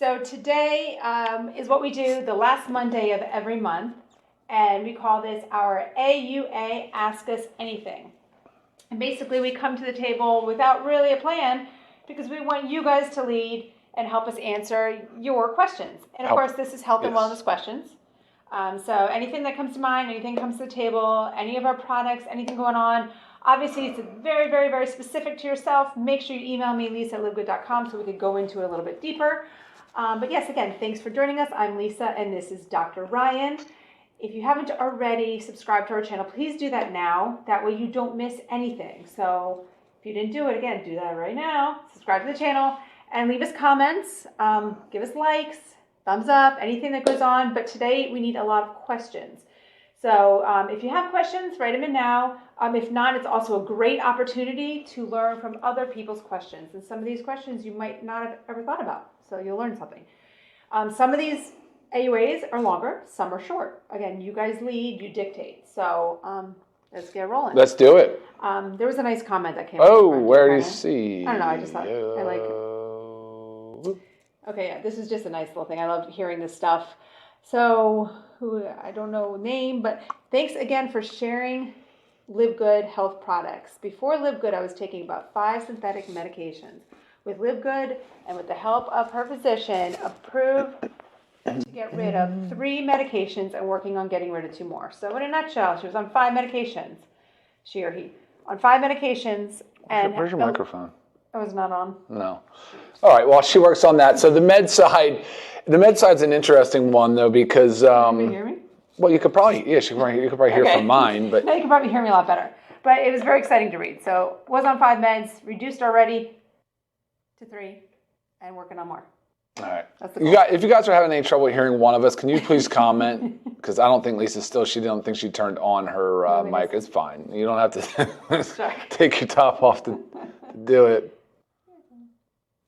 So today is what we do the last Monday of every month, and we call this our AUA Ask Us Anything. And basically we come to the table without really a plan because we want you guys to lead and help us answer your questions. And of course, this is health and wellness questions. So anything that comes to mind, anything that comes to the table, any of our products, anything going on. Obviously, it's very, very, very specific to yourself. Make sure you email me, lisa@livegood.com, so we could go into it a little bit deeper. But yes, again, thanks for joining us. I'm Lisa, and this is Dr. Ryan. If you haven't already subscribed to our channel, please do that now. That way you don't miss anything. So if you didn't do it, again, do that right now. Subscribe to the channel and leave us comments. Give us likes, thumbs up, anything that goes on. But today we need a lot of questions. So if you have questions, write them in now. If not, it's also a great opportunity to learn from other people's questions. And some of these questions you might not have ever thought about. So you'll learn something. Some of these AUAs are longer, some are short. Again, you guys lead, you dictate. So let's get rolling. Let's do it. There was a nice comment that came. Oh, where do you see? I don't know. I just thought I like it. Okay, yeah, this is just a nice little thing. I love hearing this stuff. So, I don't know name, but thanks again for sharing Live Good health products. Before Live Good, I was taking about 5 synthetic medications. With Live Good and with the help of her physician, approved to get rid of 3 medications and working on getting rid of 2 more. So in a nutshell, she was on 5 medications. She or he on 5 medications. Where's your microphone? I was not on. No. All right. Well, she works on that. So the med side's an interesting one though because. Can you hear me? Well, you could probably you could probably hear from mine, but no, you can probably hear me a lot better. But it was very exciting to read. So was on 5 meds, reduced already to 3, and working on more. All right. If you guys are having any trouble hearing one of us, can you please comment? Because I don't think Lisa's still. She didn't think she turned on her mic. It's fine. You don't have to take your top off to do it.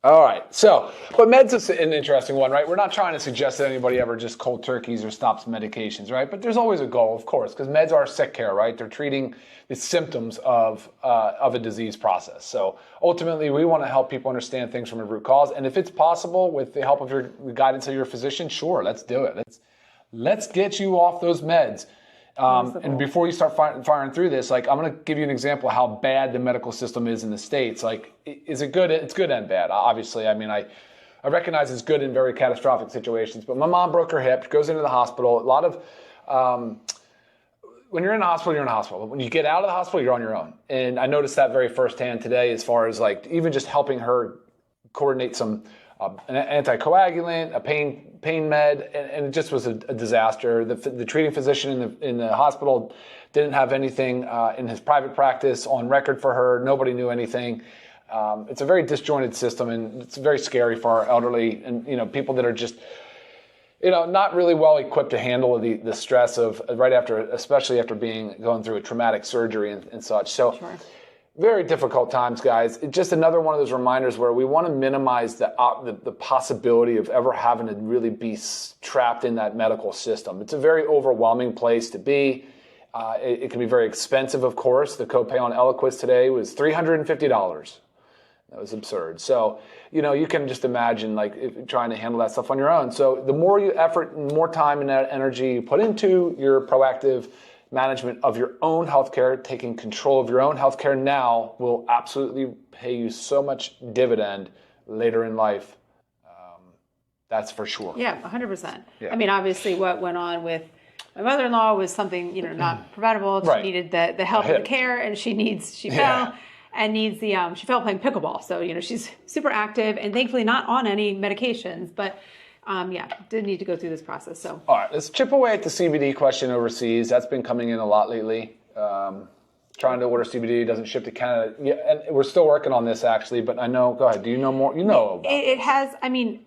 All right. So, but meds is an interesting one, right? We're not trying to suggest that anybody ever just cold turkeys or stops medications, right? But there's always a goal, of course, because meds are sick care, right? They're treating the symptoms of a disease process. So ultimately, we want to help people understand things from a root cause. And if it's possible, with the help of the guidance of your physician, sure, let's do it. Let's get you off those meds. And before you start firing through this, like I'm going to give you an example of how bad the medical system is in the States. Like, is it good? It's good and bad. Obviously, I mean, I recognize it's good in very catastrophic situations. But my mom broke her hip, goes into the hospital. A lot of when you're in the hospital, you're in the hospital. When you get out of the hospital, you're on your own. And I noticed that very firsthand today, as far as like even just helping her coordinate some an anticoagulant, a pain med, and it just was a disaster. The treating physician in the hospital didn't have anything in his private practice on record for her. Nobody knew anything. It's a very disjointed system, and it's very scary for our elderly and people that are just not really well equipped to handle the stress of right after, especially after going through a traumatic surgery and such. So. Sure. Very difficult times, guys. It's just another one of those reminders where we want to minimize the possibility of ever having to really be trapped in that medical system. It's a very overwhelming place to be. It can be very expensive, of course. The copay on Eliquis today was $350. That was absurd. So, you can just imagine trying to handle that stuff on your own. So the more effort and more time and energy you put into your proactive management of your own healthcare, taking control of your own healthcare now will absolutely pay you so much dividend later in life. That's for sure. Yeah, 100%. Yeah. I mean, obviously what went on with my mother-in-law was something, not preventable. She needed the help and the care, and she fell and needs she fell playing pickleball. So, she's super active and thankfully not on any medications, but did need to go through this process. So, all right, let's chip away at the CBD question overseas. That's been coming in a lot lately. Trying to order CBD, doesn't ship to Canada. Yeah, and we're still working on this actually. But I know. Go ahead. Do you know more? It has. I mean,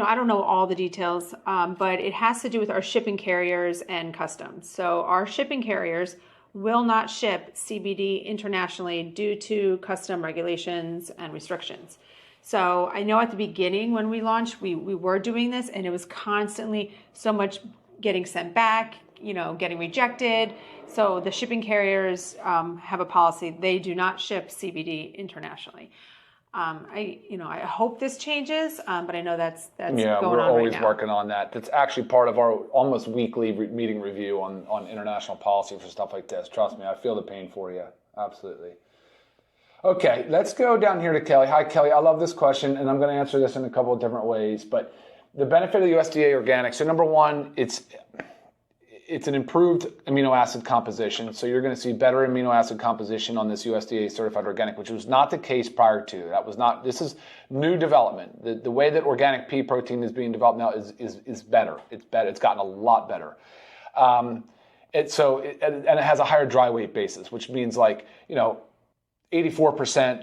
I don't know all the details, but it has to do with our shipping carriers and customs. So our shipping carriers will not ship CBD internationally due to custom regulations and restrictions. So I know at the beginning when we launched, we were doing this, and it was constantly so much getting sent back, getting rejected. So the shipping carriers have a policy. They do not ship CBD internationally. I hope this changes, but I know that's going Yeah, on we're right always now. working on that. That's actually part of our almost weekly meeting review on international policy for stuff like this. Trust me, I feel the pain for you. Absolutely. Okay, let's go down here to Kelly. Hi, Kelly. I love this question, and I'm going to answer this in a couple of different ways. But the benefit of the USDA organic. So number one, it's an improved amino acid composition. So you're going to see better amino acid composition on this USDA certified organic, which was not the case prior to. This is new development. The way that organic pea protein is being developed now is better. It's better. It's gotten a lot better. And it has a higher dry weight basis, which means 84%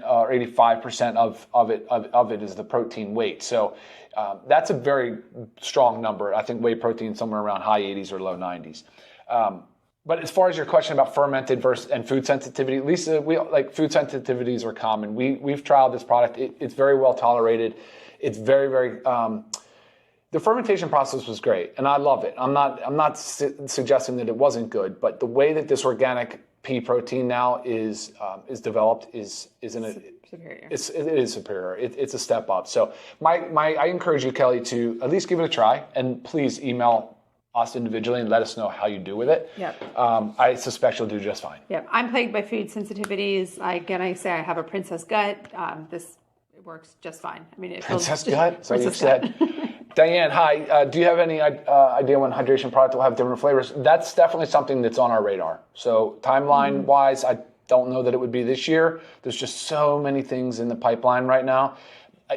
or 85% of it is the protein weight. So that's a very strong number. I think whey protein somewhere around high 80s or low 90s. But as far as your question about fermented and food sensitivity, Lisa, food sensitivities are common. We've trialed this product. It's very well tolerated. It's very, very. The fermentation process was great, and I love it. I'm not suggesting that it wasn't good, but the way that this organic pea protein now is developed is superior. It is superior. It's a step up. So I encourage you, Kelly, to at least give it a try, and please email us individually and let us know how you do with it. Yep. I suspect you'll do just fine. Yep. I'm plagued by food sensitivities. I say I have a princess gut. This works just fine. I mean, Princess gut. So you said. Diane, hi. Do you have any idea when hydration product will have different flavors? That's definitely something that's on our radar. So timeline-wise, I don't know that it would be this year. There's just so many things in the pipeline right now.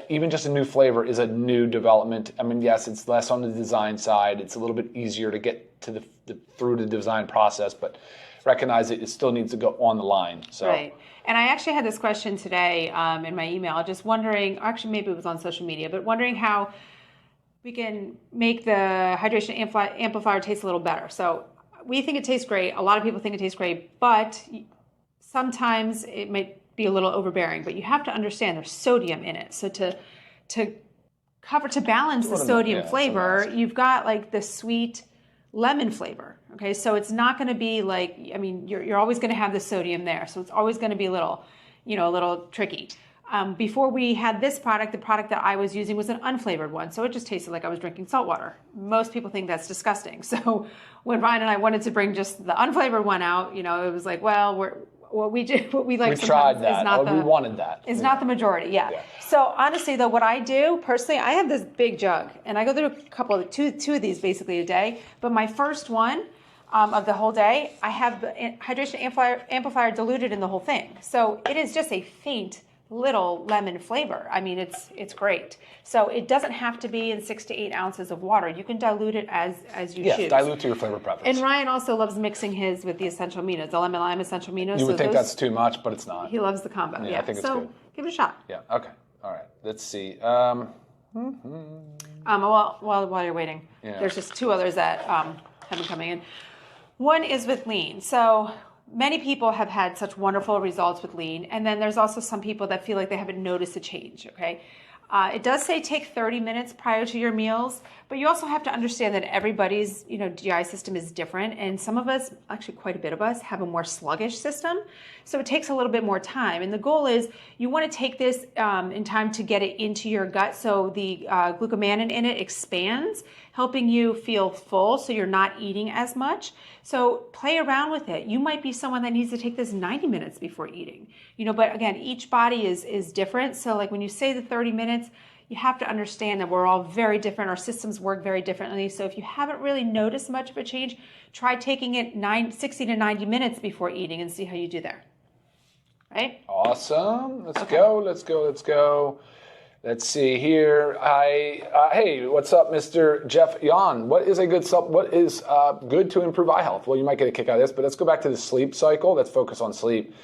Even just a new flavor is a new development. I mean, yes, it's less on the design side. It's a little bit easier to get to through the design process, but recognize it still needs to go on the line. So. Right. And I actually had this question today in my email, just wondering, actually maybe it was on social media, but wondering how we can make the hydration amplifier taste a little better. So we think it tastes great. A lot of people think it tastes great, but sometimes it might be a little overbearing. But you have to understand there's sodium in it. So to balance the sodium flavor, you've got the sweet lemon flavor. Okay, so it's not going to be you're always going to have the sodium there. So it's always going to be a little tricky. Before we had this product, the product that I was using was an unflavored one. So it just tasted like I was drinking salt water. Most people think that's disgusting. So when Ryan and I wanted to bring just the unflavored one out, it was like, well, what we like we sometimes tried that. is not we wanted that. Is not the majority, yeah. So honestly, though, what I do personally, I have this big jug, and I go through two of these basically a day. But my first one of the whole day, I have the hydration amplifier diluted in the whole thing. So it is just a faint little lemon flavor. I mean, it's great. So it doesn't have to be in 6 to 8 ounces of water. You can dilute it as you choose. Yeah, dilute to your flavor preference. And Ryan also loves mixing his with the essential aminos, the lemon lime essential aminos. You would think that's too much, but it's not. He loves the combo. Yeah, I think it's good. Give it a shot. Yeah. Okay. All right. Let's see. While you're waiting, there's just 2 others that have been coming in. One is with lean. So many people have had such wonderful results with lean, and then there's also some people that feel like they haven't noticed a change, okay? It does say take 30 minutes prior to your meals, but you also have to understand that everybody's GI system is different, and some of us, actually quite a bit of us, have a more sluggish system, so it takes a little bit more time. And the goal is you want to take this in time to get it into your gut so the glucomannan in it expands, helping you feel full so you're not eating as much. So play around with it. You might be someone that needs to take this 90 minutes before eating. But again, each body is different. So like when you say the 30 minutes, you have to understand that we're all very different. Our systems work very differently. So if you haven't really noticed much of a change, try taking it 60 to 90 minutes before eating and see how you do there. Right? Awesome. Let's go. Let's see here. Hey, what's up, Mr. Jeff Yan? What is good to improve eye health? Well, you might get a kick out of this, but let's go back to the sleep cycle. Let's focus on sleep.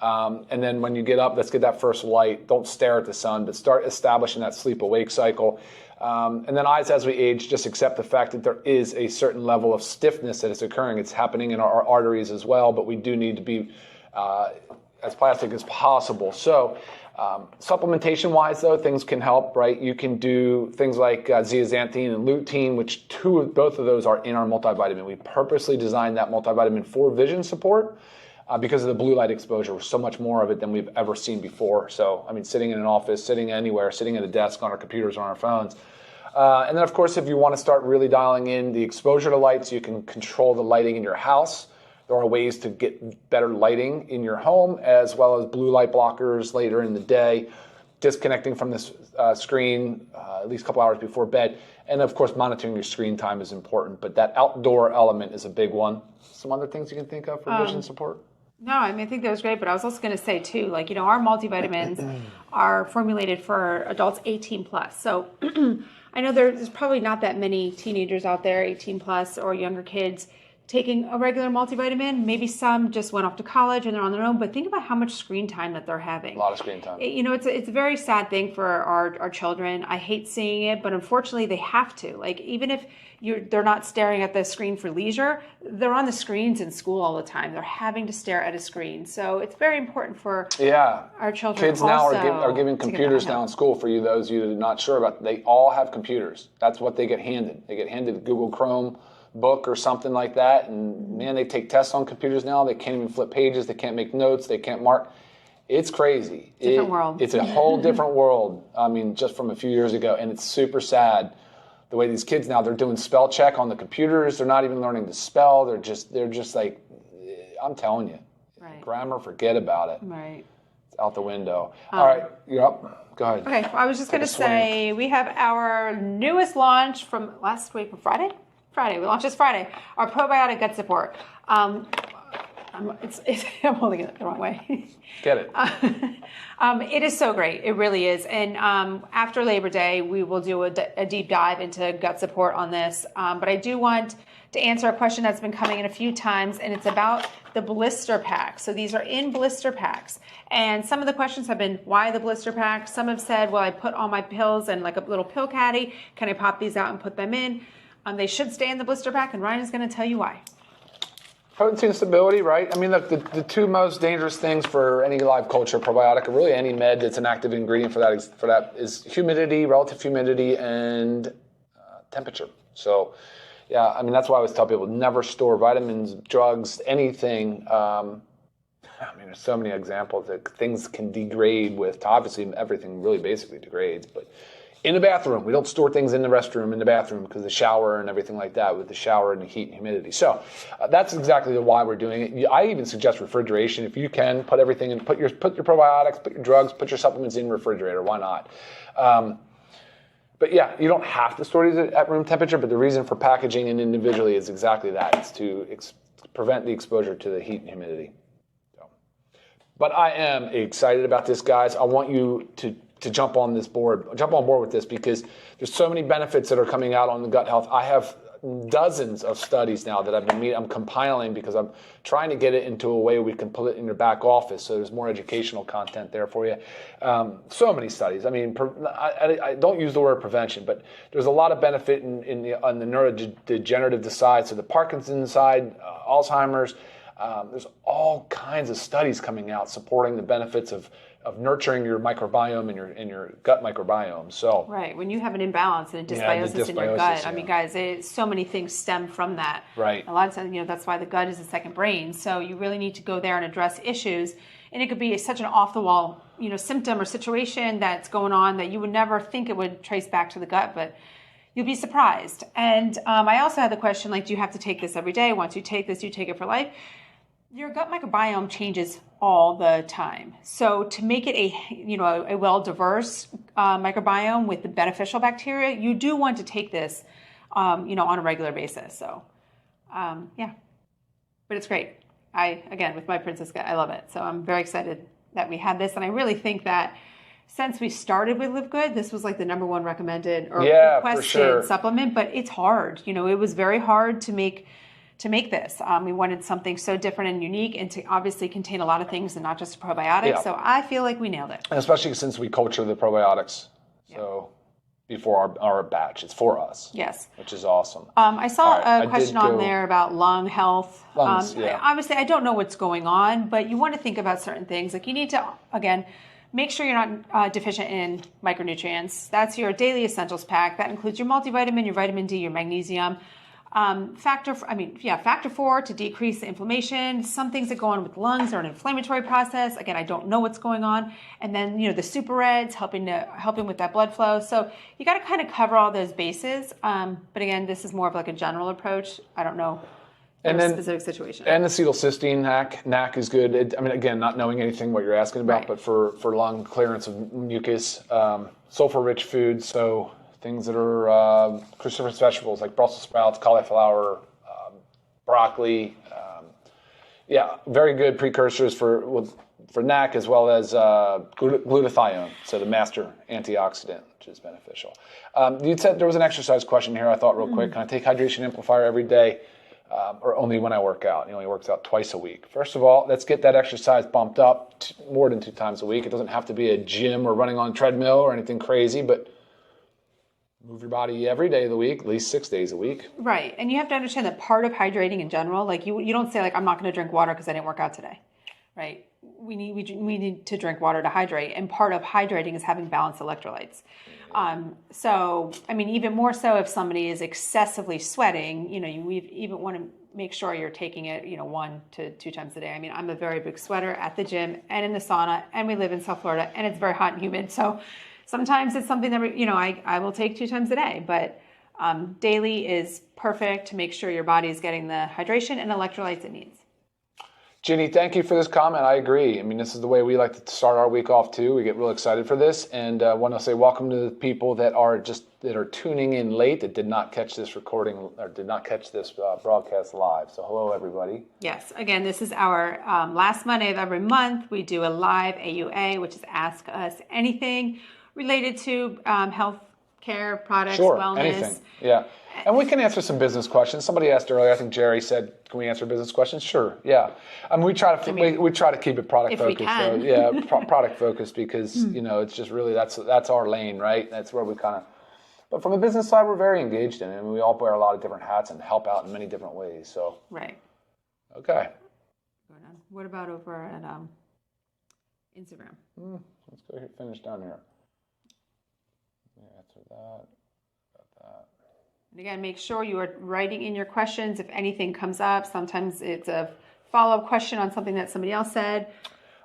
And then when you get up, let's get that first light. Don't stare at the sun, but start establishing that sleep-awake cycle. And then eyes, as we age, just accept the fact that there is a certain level of stiffness that is occurring. It's happening in our arteries as well, but we do need to be as plastic as possible. So supplementation-wise, though, things can help, right? You can do things like zeaxanthin and lutein, which both of those are in our multivitamin. We purposely designed that multivitamin for vision support. because of the blue light exposure. So much more of it than we've ever seen before. So, I mean, sitting in an office, sitting anywhere, sitting at a desk, on our computers, on our phones. And then, of course, if you want to start really dialing in the exposure to lights, you can control the lighting in your house. There are ways to get better lighting in your home, as well as blue light blockers later in the day, disconnecting from this screen at least a couple hours before bed. And, of course, monitoring your screen time is important. But that outdoor element is a big one. Some other things you can think of for vision support? No, I mean, I think that was great, but I was also going to say too, like, our multivitamins are formulated for adults 18 plus. So I know there's probably not that many teenagers out there, 18 plus or younger kids, taking a regular multivitamin. Maybe some just went off to college and they're on their own, but think about how much screen time that they're having. A lot of screen time. It's a very sad thing for our children. I hate seeing it, but unfortunately they have to. Like, even if they're not staring at the screen for leisure, they're on the screens in school all the time. They're having to stare at a screen. So it's very important for our children. Kids now are given computers now in school. For those of you that are not sure about, they all have computers. That's what they get handed. They get handed a Google Chrome book or something like that, and man, they take tests on computers now. They can't even flip pages. They can't make notes. They can't mark. It's crazy. Different world. It's a whole different world. I mean, just from a few years ago, and it's super sad. The way these kids now, they're doing spell check on the computers. They're not even learning to spell. They're just like, I'm telling you, grammar, forget about it. Right. It's out the window. All right, you're up. Go ahead. Okay, I was just going to say, we have our newest launch from last week, Friday. We launched this Friday. Our probiotic gut support. I'm holding it the wrong way. Get it. It is so great. It really is. And after Labor Day, we will do a deep dive into gut support on this. But I do want to answer a question that's been coming in a few times, and it's about the blister packs. So these are in blister packs. And some of the questions have been, why the blister packs? Some have said, well, I put all my pills in like a little pill caddy. Can I pop these out and put them in? They should stay in the blister pack, and Ryan is going to tell you why. Potency and stability, right? I mean, look, the two most dangerous things for any live culture probiotic, or really any med that's an active ingredient for that is humidity, relative humidity, and temperature. So, yeah, I mean, that's why I always tell people, never store vitamins, drugs, anything. I mean, there's so many examples that things can degrade with, obviously everything really basically degrades, but in the bathroom, we don't store things in the restroom, in the bathroom, because of the shower and everything like that, with the shower and the heat and humidity. So that's exactly why we're doing it. I even suggest refrigeration. If you can, put everything in, put your probiotics, put your drugs, put your supplements in the refrigerator. Why not? But yeah, you don't have to store these at room temperature, but the reason for packaging and individually is exactly that. It's to prevent the exposure to the heat and humidity. So. But I am excited about this, guys. I want you to jump on board with this, because there's so many benefits that are coming out on the gut health. I have dozens of studies now that I'm compiling, because I'm trying to get it into a way we can put it in your back office, so there's more educational content there for you. So many studies. I mean, I don't use the word prevention, but there's a lot of benefit on the neurodegenerative side, so the Parkinson's side, Alzheimer's. There's all kinds of studies coming out supporting the benefits of nurturing your microbiome and your gut microbiome. So right, when you have an imbalance and a dysbiosis in your gut, I mean, guys, so many things stem from that. Right. A lot of times, that's why the gut is a second brain. So you really need to go there and address issues. And it could be such an off-the-wall, symptom or situation that's going on that you would never think it would trace back to the gut, but you'll be surprised. And I also had the question, like, do you have to take this every day? Once you take this, you take it for life. Your gut microbiome changes all the time. So to make it a well-diverse microbiome with the beneficial bacteria, you do want to take this, on a regular basis. So, yeah, but it's great. Again, with my princess gut, I love it. So I'm very excited that we had this. And I really think that since we started with Live Good, this was like the number one recommended or requested supplement, but it's hard. It was very hard to make this. We wanted something so different and unique, and to obviously contain a lot of things and not just a probiotic. Yeah. So I feel like we nailed it. And especially since we culture the probiotics. So before our batch, it's for us. Yes. Which is awesome. I saw a question on there about lung health. Lungs, obviously, I don't know what's going on, but you want to think about certain things. Like, you need to, again, make sure you're not deficient in micronutrients. That's your daily essentials pack. That includes your multivitamin, your vitamin D, your magnesium. Factor 4 to decrease the inflammation. Some things that go on with lungs are an inflammatory process. Again, I don't know what's going on. And then, the super reds helping with that blood flow. So you got to kind of cover all those bases. But again, this is more of like a general approach. I don't know. And then specific situation. And acetylcysteine, NAC is good. Again, not knowing anything what you're asking about, but for lung clearance of mucus, sulfur-rich foods, so things that are cruciferous vegetables like Brussels sprouts, cauliflower, broccoli. Very good precursors for NAC as well as glutathione, so the master antioxidant, which is beneficial. You said there was an exercise question here. I thought real quick. Can I take hydration amplifier every day? Or only when I work out? He only works out twice a week. First of all, let's get that exercise bumped up more than 2 times a week. It doesn't have to be a gym or running on a treadmill or anything crazy, but move your body every day of the week, at least 6 days a week. Right. And you have to understand that part of hydrating in general, like you don't say like, I'm not going to drink water because I didn't work out today. Right. We need to drink water to hydrate. And part of hydrating is having balanced electrolytes. Even more so if somebody is excessively sweating, you even want to make sure you're taking it, 1 to 2 times a day. I'm a very big sweater at the gym and in the sauna, and we live in South Florida and it's very hot and humid. So sometimes it's something that, I will take 2 times a day, but daily is perfect to make sure your body is getting the hydration and electrolytes it needs. Ginny, thank you for this comment. I agree. This is the way we like to start our week off too. We get real excited for this, and want to say welcome to the people that are tuning in late that did not catch this recording or did not catch this broadcast live. So hello, everybody. Yes. Again, this is our last Monday of every month. We do a live AUA, which is Ask Us Anything related to health care, products, wellness. Anything. Yeah. And we can answer some business questions. Somebody asked earlier, I think Jerry said, can we answer business questions? Sure, yeah. We try to keep it product focused. We can. So, yeah, product focused because, it's just really, that's our lane, right? That's where we but from a business side, we're very engaged in it. We all wear a lot of different hats and help out in many different ways, so. Right. Okay. What about over at Instagram? Let's go finish down here. Answer that. And again, make sure you are writing in your questions if anything comes up. Sometimes it's a follow-up question on something that somebody else said.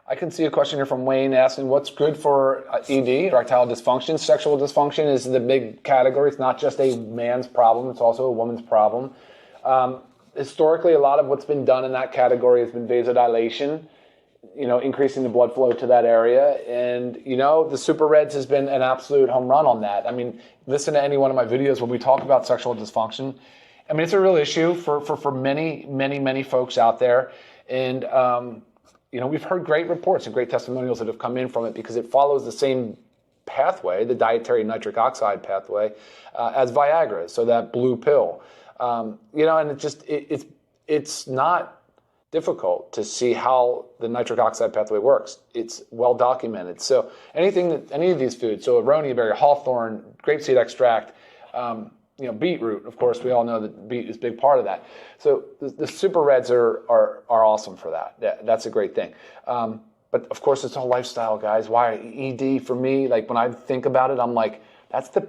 I can see a question here from Wayne asking, what's good for ED, erectile dysfunction? Sexual dysfunction is the big category. It's not just a man's problem. It's also a woman's problem. Historically, a lot of what's been done in that category has been vasodilation, increasing the blood flow to that area. And, the Super Reds has been an absolute home run on that. Listen to any one of my videos when we talk about sexual dysfunction. It's a real issue for many, many, many folks out there. And, we've heard great reports and great testimonials that have come in from it because it follows the same pathway, the dietary nitric oxide pathway, as Viagra, so that blue pill. And it's not difficult to see how the nitric oxide pathway works. It's well documented. So any of these foods, so aronia berry, hawthorn, grapeseed extract, beetroot, of course, we all know that beet is a big part of that. So the Super Reds are awesome for that. That's a great thing. But of course, it's all lifestyle, guys. Why ED for me? Like when I think about it, I'm like, that's the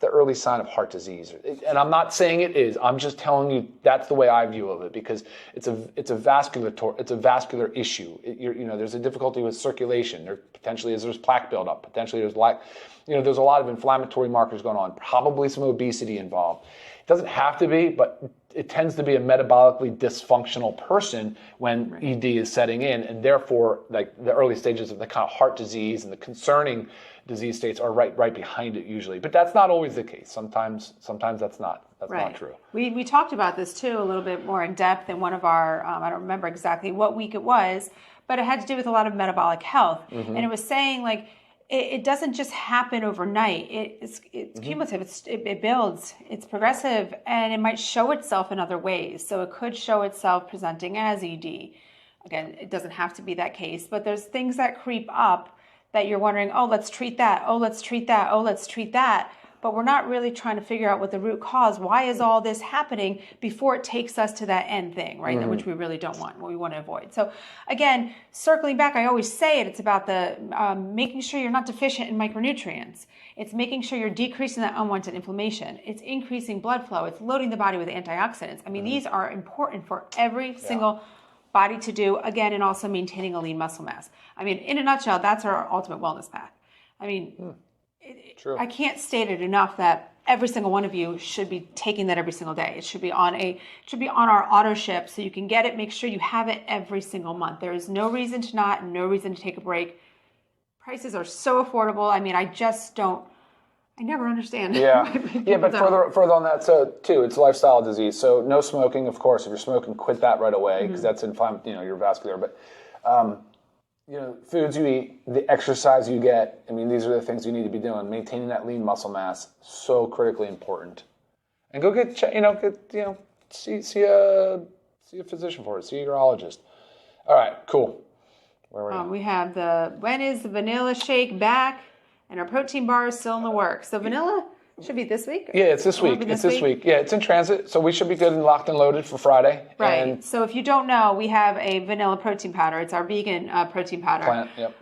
early sign of heart disease. And I'm not saying it is. I'm just telling you that's the way I view of it because it's a vascular issue. There's a difficulty with circulation. There potentially there's plaque buildup. Potentially there's there's a lot of inflammatory markers going on. Probably some obesity involved. It doesn't have to be, but it tends to be a metabolically dysfunctional person when ED is setting in, and therefore, like the early stages of the kind of heart disease and the concerning disease states are right behind it usually. But that's not always the case. Sometimes that's not true. We talked about this too a little bit more in depth in one of our, I don't remember exactly what week it was, but it had to do with a lot of metabolic health. And it was saying like, it doesn't just happen overnight. It's cumulative. It builds. It's progressive, and it might show itself in other ways. So it could show itself presenting as ED. Again, it doesn't have to be that case, but there's things that creep up that you're wondering, oh, let's treat that. Oh, let's treat that. Oh, let's treat that. but we're not really trying to figure out what the root cause, why is all this happening before it takes us to that end thing, right? Which we really don't want, what we want to avoid. So again, circling back, I always say it, it's about the making sure you're not deficient in micronutrients. It's making sure you're decreasing that unwanted inflammation. It's increasing blood flow. It's loading the body with antioxidants. I mean, these are important for every single body to do, again, and also maintaining a lean muscle mass. I mean, in a nutshell, that's our ultimate wellness path. I mean, True. I can't state it enough that every single one of you should be taking that every single day. It should be on our auto ship so you can get it, make sure you have it every single month. There is no reason to not, no reason to take a break. Prices are so affordable. I mean, I never understand. Yeah, but further on that, so too, it's a lifestyle disease. So no smoking, of course. If you're smoking, quit that right away because that's your vascular. But foods you eat, the exercise you get. I mean, these are the things you need to be doing. Maintaining that lean muscle mass, so critically important. And go see a physician for it. See a urologist. All right, cool. Where were we? We have when is the vanilla shake back? And our protein bar is still in the works. So vanilla should be this week? Yeah, it's this week. It's this week. Yeah, it's in transit. So we should be good and locked and loaded for Friday. Right. And so if you don't know, we have a vanilla protein powder. It's our vegan protein powder. Plant, yep.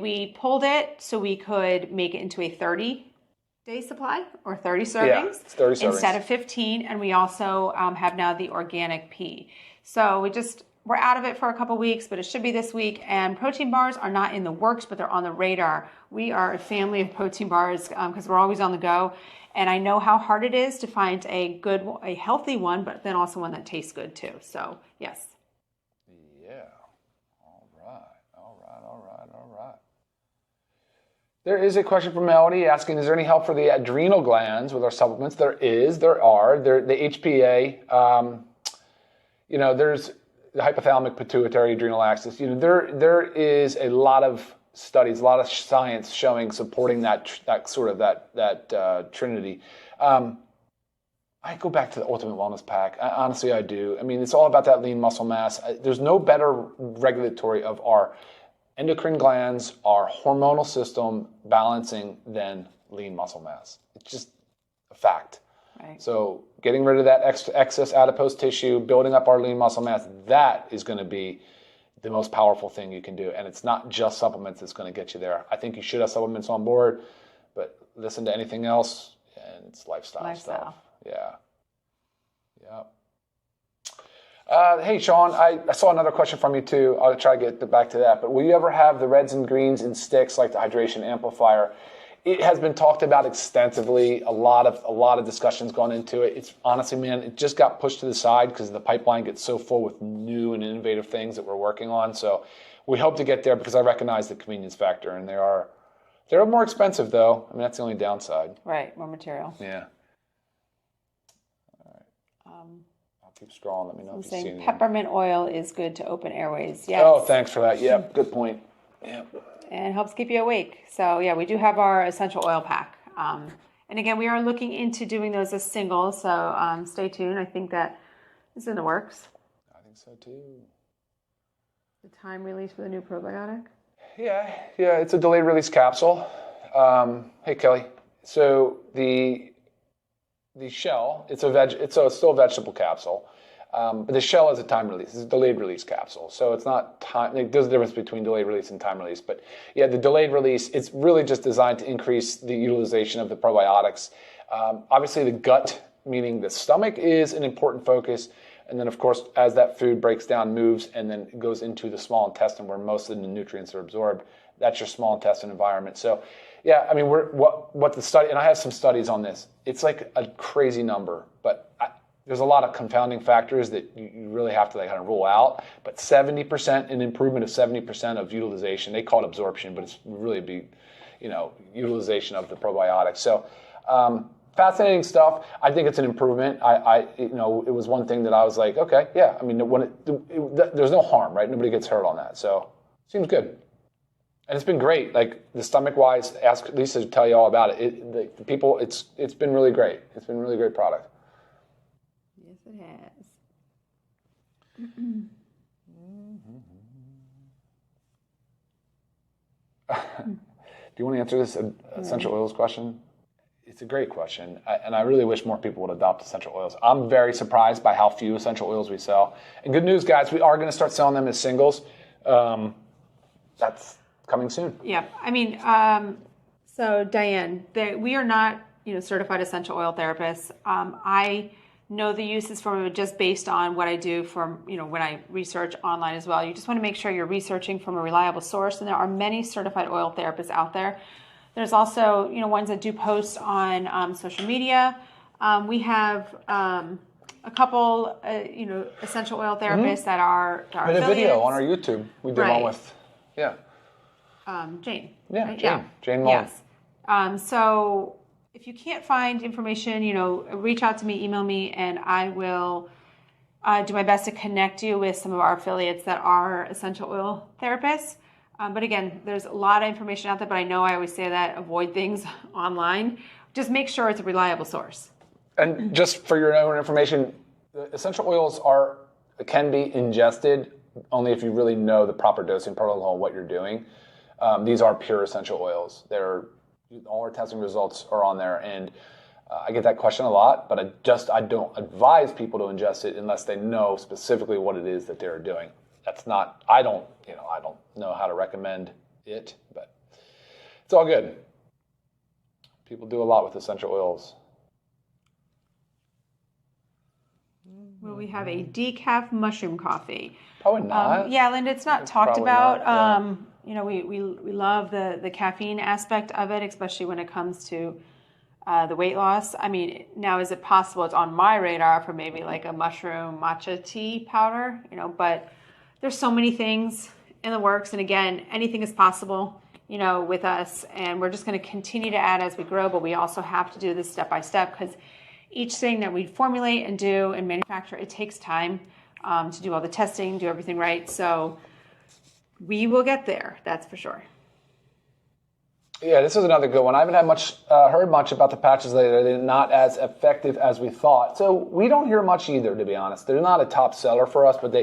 We pulled it so we could make it into a 30-day supply or 30 servings. Yeah, it's 30 servings. Instead of 15. And we also have now the organic pea. So we're out of it for a couple weeks, but it should be this week. And protein bars are not in the works, but they're on the radar. We are a family of protein bars because we're always on the go. And I know how hard it is to find a healthy one, but then also one that tastes good too. So yes. Yeah. All right. There is a question from Melody asking, is there any help for the adrenal glands with our supplements? There are. The HPA, there's the hypothalamic pituitary adrenal axis. There is a lot of studies, a lot of science supporting that trinity. I go back to the Ultimate Wellness Pack. Honestly, I do. I mean, it's all about that lean muscle mass. There's no better regulatory of our endocrine glands, our hormonal system balancing than lean muscle mass. It's just a fact. Right. So getting rid of that excess adipose tissue, building up our lean muscle mass, that is going to be the most powerful thing you can do. And it's not just supplements that's going to get you there. I think you should have supplements on board, but listen to anything else, and it's lifestyle stuff. Yeah. Hey, Sean, I saw another question from you too. I'll try to get back to that. But will you ever have the reds and greens in sticks like the hydration amplifier? It has been talked about extensively. A lot of discussions gone into it. It's honestly, man, it just got pushed to the side because the pipeline gets so full with new and innovative things that we're working on. So we hope to get there because I recognize the convenience factor, and they're more expensive though. I mean, that's the only downside. Right, more material. Yeah. All right. I'll keep scrolling. Let me know if you see anything. Peppermint oil is good to open airways. Yes. Oh, thanks for that. Yep, good point. Yep. And helps keep you awake. So yeah, we do have our essential oil pack. And again, we are looking into doing those as singles. So stay tuned. I think that is in the works. I think so too. The time release for the new probiotic? Yeah, it's a delayed release capsule. Hey Kelly, so the shell, it's still a vegetable capsule, but the shell is a time release. It's a delayed release capsule, so it's not time. There's a difference between delayed release and time release, but yeah, the delayed release, it's really just designed to increase the utilization of the probiotics. Obviously, the gut, meaning the stomach, is an important focus. And then, of course, as that food breaks down, moves, and then goes into the small intestine where most of the nutrients are absorbed, that's your small intestine environment. So, yeah, I mean, what the study, and I have some studies on this. It's like a crazy number, but there's a lot of confounding factors that you really have to kind of rule out. But 70%, an improvement of 70% of utilization. They call it absorption, but it's really utilization of the probiotics. So, fascinating stuff. I think it's an improvement. It was one thing that I was like, okay, yeah. I mean, there's no harm, right? Nobody gets hurt on that, so seems good. And it's been great. Like the stomach-wise, ask Lisa to tell you all about it. The people, it's been really great. It's been a really great product. Yes, it has. you want to answer this essential oils question? It's a great question, and I really wish more people would adopt essential oils. I'm very surprised by how few essential oils we sell. And good news, guys, we are going to start selling them as singles. That's coming soon. Yeah, I mean, so Diane, we are not, certified essential oil therapists. I know the uses from it just based on what I do from, when I research online as well. You just want to make sure you're researching from a reliable source, and there are many certified oil therapists out there. There's also, ones that do post on social media. We have a couple, essential oil therapists that are We did a video on our YouTube. We did one with, Jane. Yeah, right? Jane. Jane Mullen. Yes. So if you can't find information, reach out to me, email me, and I will do my best to connect you with some of our affiliates that are essential oil therapists. But again, there's a lot of information out there, but I know I always say that, avoid things online. Just make sure it's a reliable source. And just for your own information, the essential oils can be ingested only if you really know the proper dosing protocol and what you're doing. These are pure essential oils. All our testing results are on there, and I get that question a lot, but I don't advise people to ingest it unless they know specifically what it is that they're doing. I don't know how to recommend it, but it's all good. People do a lot with essential oils. Well, we have a decaf mushroom coffee. Probably not. Yeah, Linda, it's not talked probably about. not, yeah. We love the caffeine aspect of it, especially when it comes to the weight loss. I mean, now is it possible it's on my radar for maybe like a mushroom matcha tea powder, but there's so many things in the works. And again, anything is possible, with us. And we're just going to continue to add as we grow, but we also have to do this step by step because each thing that we formulate and do and manufacture, it takes time to do all the testing, do everything right. So we will get there, that's for sure. Yeah, this is another good one. I haven't heard much about the patches lately. They're not as effective as we thought. So we don't hear much either, to be honest. They're not a top seller for us, but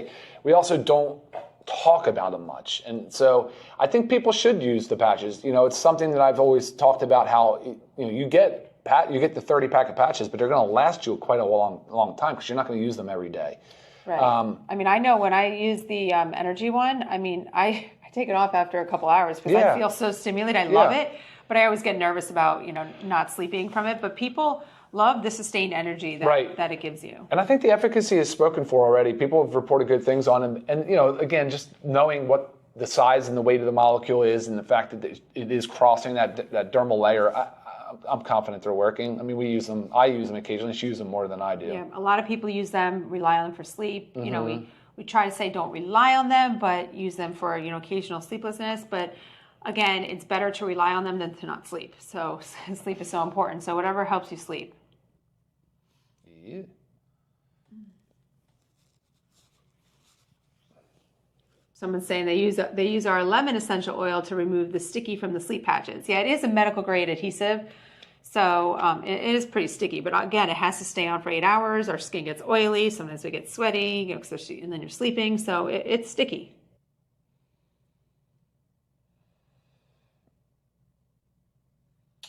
we also don't talk about them much. And so I think people should use the patches. It's something that I've always talked about how you get the 30 pack of patches, but they're going to last you quite a long time because you're not going to use them every day. Right. I know when I use the energy one, I take it off after a couple hours because I feel so stimulated. I love it, but I always get nervous about not sleeping from it. But people love the sustained energy that it gives you. And I think the efficacy is spoken for already. People have reported good things on them. And again, just knowing what the size and the weight of the molecule is, and the fact that it is crossing that dermal layer, I'm confident they're working. I mean, we use them. I use them occasionally. She uses them more than I do. Yeah, a lot of people use them, rely on them for sleep. Mm-hmm. We try to say don't rely on them, but use them for occasional sleeplessness. But again, it's better to rely on them than to not sleep. So sleep is so important. So whatever helps you sleep. Yeah. Someone's saying they use our lemon essential oil to remove the sticky from the sleep patches. Yeah, it is a medical grade adhesive, so it is pretty sticky. But again, it has to stay on for 8 hours. Our skin gets oily. Sometimes we get sweaty, especially, and then you're sleeping, so it's sticky.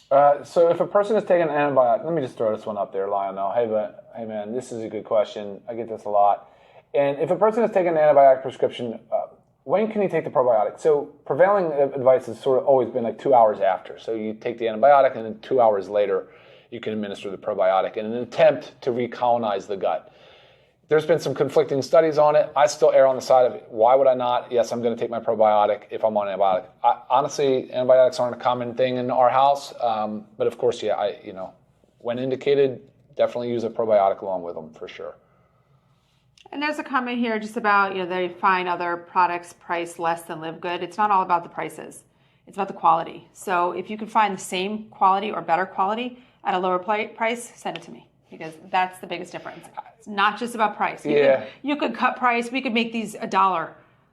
So if a person is taking an antibiotic, let me just throw this one up there, Lionel. Hey man, this is a good question. I get this a lot. And if a person is taking an antibiotic prescription, when can you take the probiotic? So prevailing advice has sort of always been like 2 hours after. So you take the antibiotic and then 2 hours later you can administer the probiotic in an attempt to recolonize the gut. There's been some conflicting studies on it. I still err on the side of why would I not? Yes, I'm going to take my probiotic if I'm on antibiotic. Honestly, antibiotics aren't a common thing in our house. But of course, when indicated, definitely use a probiotic along with them for sure. And there's a comment here just about, they find other products priced less than LiveGood. It's not all about the prices. It's about the quality. So if you can find the same quality or better quality at a lower price, send it to me because that's the biggest difference. It's not just about price. You could cut price. We could make these $1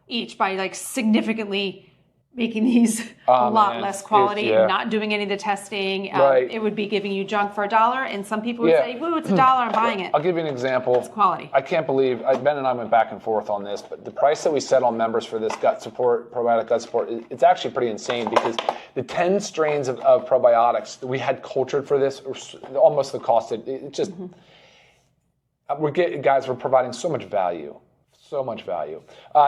each by significantly, making these a lot less quality and not doing any of the testing. Right. It would be giving you junk for $1, and some people would say, "Woo, it's $1, I'm buying it." I'll give you an example. It's quality. I can't believe, Ben and I went back and forth on this, but the price that we set on members for this gut support, probiotic gut support, it's actually pretty insane because the 10 strains of probiotics that we had cultured for this, almost the cost, it just, we're providing so much value. So much value.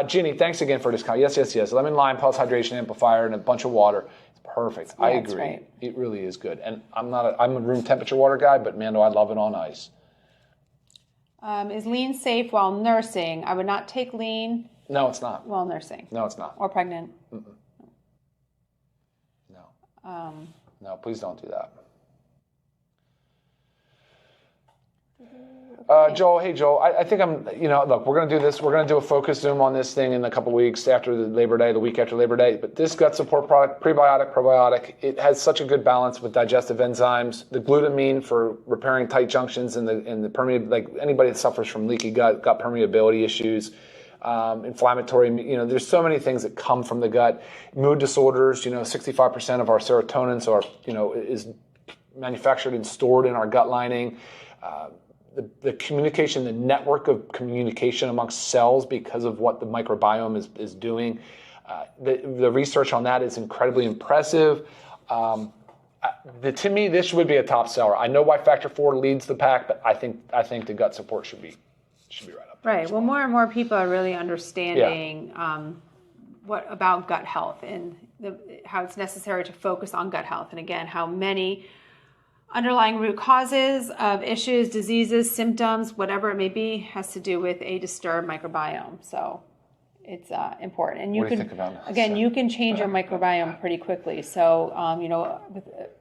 Ginny, thanks again for this discount. Yes. Lemon lime plus hydration amplifier and a bunch of water. It's perfect. I agree. Right. It really is good. And I'm a room temperature water guy, but man, do I love it on ice. Is lean safe while nursing? I would not take lean. No, it's not. While nursing. No, it's not. Or pregnant. No. No, please don't do that. Joel, hey Joel, I think look, we're going to do this. We're going to do a focus Zoom on this thing in a couple weeks after the Labor Day, the week after Labor Day. But this gut support product, prebiotic, probiotic, it has such a good balance with digestive enzymes, the glutamine for repairing tight junctions and the permeability, like anybody that suffers from leaky gut permeability issues, inflammatory, there's so many things that come from the gut. Mood disorders, 65% of our serotonin, is manufactured and stored in our gut lining. The communication, the network of communication amongst cells because of what the microbiome is doing. The research on that is incredibly impressive. To me, this would be a top seller. I know why Factor 4 leads the pack, but I think the gut support should be right up there. Right. Well, more and more people are really understanding what about gut health and how it's necessary to focus on gut health. And again, how many underlying root causes of issues, diseases, symptoms, whatever it may be, has to do with a disturbed microbiome. So it's important. And you can change your microbiome pretty quickly. So,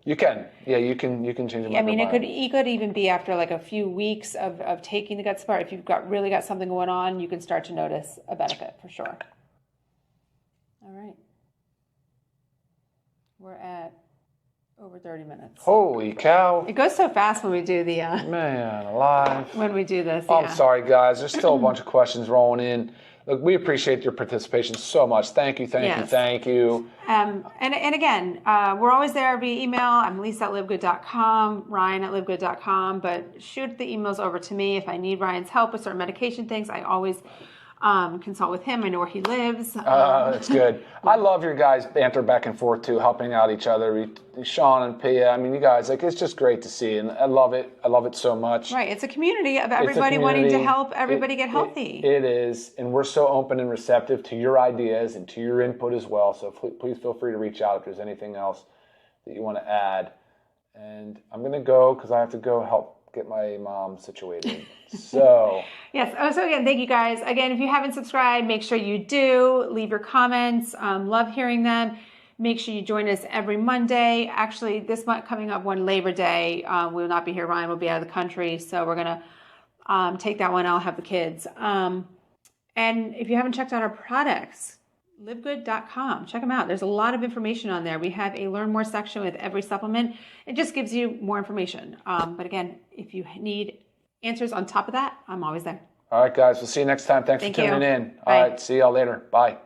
you can. Yeah, you can change your microbiome. I mean, it could even be after like a few weeks of taking the gut support. If you've really got something going on, you can start to notice a benefit for sure. All right. We're at over 30 minutes. Holy cow. It goes so fast when we do the... Man alive. When we do this, I'm sorry, guys. There's still a bunch of questions rolling in. Look, we appreciate your participation so much. Thank you. And again, we're always there via email. I'm Lisa at livegood.com, Ryan at livegood.com, but shoot the emails over to me if I need Ryan's help with certain medication things. I always... consult with him. I know where he lives. That's good. I love your guys' banter back and forth too, helping out each other. Sean and Pia. I mean, you guys, it's just great to see, and I love it. I love it so much. Right. It's a community of everybody wanting to help everybody get healthy. It is, and we're so open and receptive to your ideas and to your input as well. So please feel free to reach out if there's anything else that you want to add. And I'm going to go because I have to go help get my mom situated. So yes. So again, thank you guys. Again, if you haven't subscribed, make sure you do. Leave your comments. Love hearing them. Make sure you join us every Monday. Actually, this month coming up one Labor Day, we will not be here. Ryan will be out of the country, so we're gonna take that one. I'll have the kids. And if you haven't checked out our products, livegood.com. Check them out. There's a lot of information on there. We have a learn more section with every supplement. It just gives you more information. But again, if you need answers on top of that, I'm always there. All right, guys. We'll see you next time. Thanks for tuning in. All right. See y'all later. Bye.